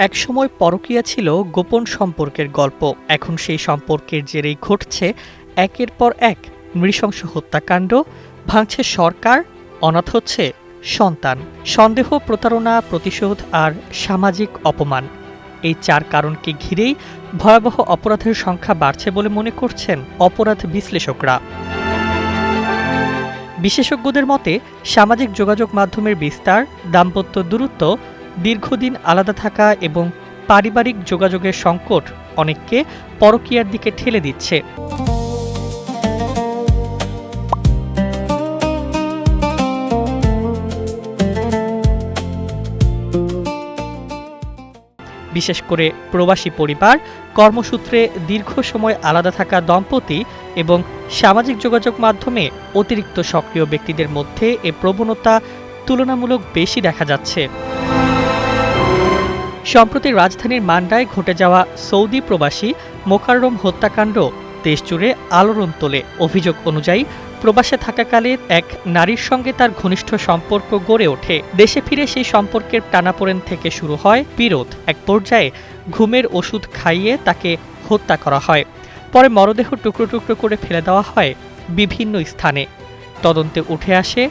একসময় পরকীয়া ছিল গোপন সম্পর্কের গল্প। এখন সেই সম্পর্কের জেরেই ঘটছে একের পর এক নৃশংস হত্যাকাণ্ড, ভাঙছে সরকার, অনাথ হচ্ছে সন্তান, সন্দেহ, প্রতারণা, প্রতিশোধ আর সামাজিক অপমান। এই চার কারণকে ঘিরেই ভয়াবহ অপরাধের সংখ্যা বাড়ছে বলে মনে করছেন অপরাধ বিশ্লেষকরা। বিশেষজ্ঞদের মতে সামাজিক যোগাযোগ মাধ্যমের বিস্তার, দাম্পত্য দূরত্ব, দীর্ঘদিন আলাদা থাকা এবং পারিবারিক যোগাযোগের সংকট অনেককে পরকীয়ার দিকে ঠেলে দিচ্ছে। বিশেষ করে প্রবাসী পরিবার, কর্মসূত্রে দীর্ঘ সময় আলাদা থাকা দম্পতি এবং সামাজিক যোগাযোগ মাধ্যমে অতিরিক্ত সক্রিয় ব্যক্তিদের মধ্যে এ প্রবণতা তুলনামূলক বেশি দেখা যাচ্ছে। সম্প্রতি রাজধানীর মান্ডায় ঘটে যাওয়া সৌদি প্রবাসী মোকাররম হত্যাকাণ্ড দেশজুড়ে আলোড়ন তোলে। অভিযোগ অনুযায়ী প্রবাসে থাকাকালে এক নারীর সঙ্গে তার ঘনিষ্ঠ সম্পর্ক গড়ে ওঠে। দেশে ফিরে সেই সম্পর্কের টানাপোড়েন থেকে শুরু হয় বিরোধ। এক পর্যায়ে ঘুমের ওষুধ খাইয়ে তাকে হত্যা করা হয়। পরে মরদেহ টুকরো টুকরো করে ফেলে দেওয়া হয় বিভিন্ন স্থানে। তদন্তে উঠে আসে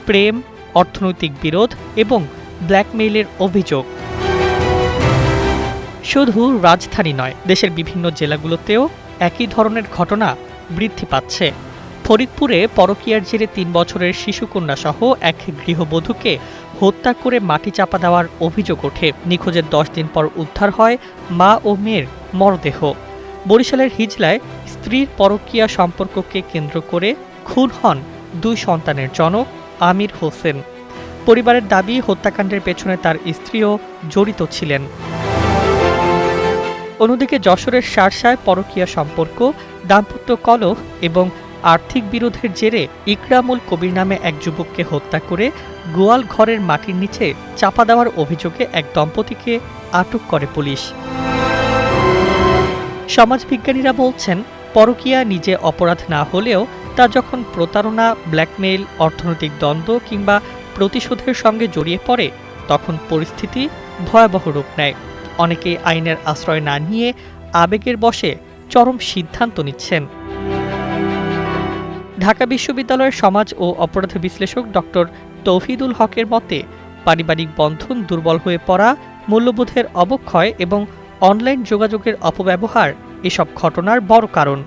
প্রেম, অর্থনৈতিক বিরোধ এবং ব্ল্যাকমেইলের অভিযোগ। শুধু রাজধানী নয়, দেশের বিভিন্ন জেলাগুলোতেও একই ধরনের ঘটনা বৃদ্ধি পাচ্ছে। ফরিদপুরে পরকীয়ার জেরে ৩ বছরের শিশুকন্যা সহ এক গৃহবধূকে হত্যা করে মাটি চাপা দেওয়ার অভিযোগ ওঠে। নিখোঁজের ১০ দিন পর উদ্ধার হয় মা ও মেয়ের মরদেহ। বরিশালের হিজলায় স্ত্রীর পরকীয়া সম্পর্ককে কেন্দ্র করে খুন হন ২ সন্তানের জনক আমির হোসেন। পরিবারের দাবি, হত্যাকাণ্ডের পেছনে তার স্ত্রীও জড়িত ছিলেন। অন্যদিকে যশোরের শার্শায় পরকীয়া সম্পর্ক, দাম্পত্য কলহ এবং আর্থিক বিরোধের জেরে ইকরামুল কবির নামে এক যুবককে হত্যা করে গোয়াল ঘরের মাটির নিচে চাপা দেওয়ার অভিযোগে এক দম্পতিকে আটক করে পুলিশ। সমাজবিজ্ঞানীরা বলছেন, পরকীয়া নিজে অপরাধ না হলেও তা যখন প্রতারণা, ব্ল্যাকমেইল, অর্থনৈতিক দ্বন্দ্ব কিংবা প্রতিশোধের সঙ্গে জড়িয়ে পড়ে, তখন পরিস্থিতি ভয়াবহ রূপ নেয়। অনেকেই আইনের আশ্রয় না নিয়ে আবেগের বশে চরম সিদ্ধান্ত নিচ্ছেন। ঢাকা বিশ্ববিদ্যালয়ের সমাজ ও অপরাধ বিশ্লেষক ডক্টর তৌহিদুল হকের মতে, পারিবারিক বন্ধন দুর্বল হয়ে পড়া, মূল্যবোধের অবক্ষয় এবং অনলাইন যোগাযোগের অপব্যবহার এসব ঘটনার বড় কারণ।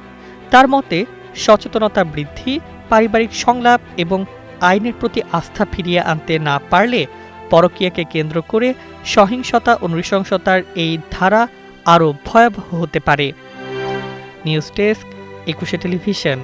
তার মতে, সচেতনতা বৃদ্ধি, পারিবারিক সংলাপ এবং আইনের প্রতি আস্থা ফিরিয়ে আনতে না পারলে পরকীয়াকে কেন্দ্র করে সহিংসতা ও নৃশংসতার এই ধারা আরও ভয়াবহ হতে পারে। News desk, ২১ television.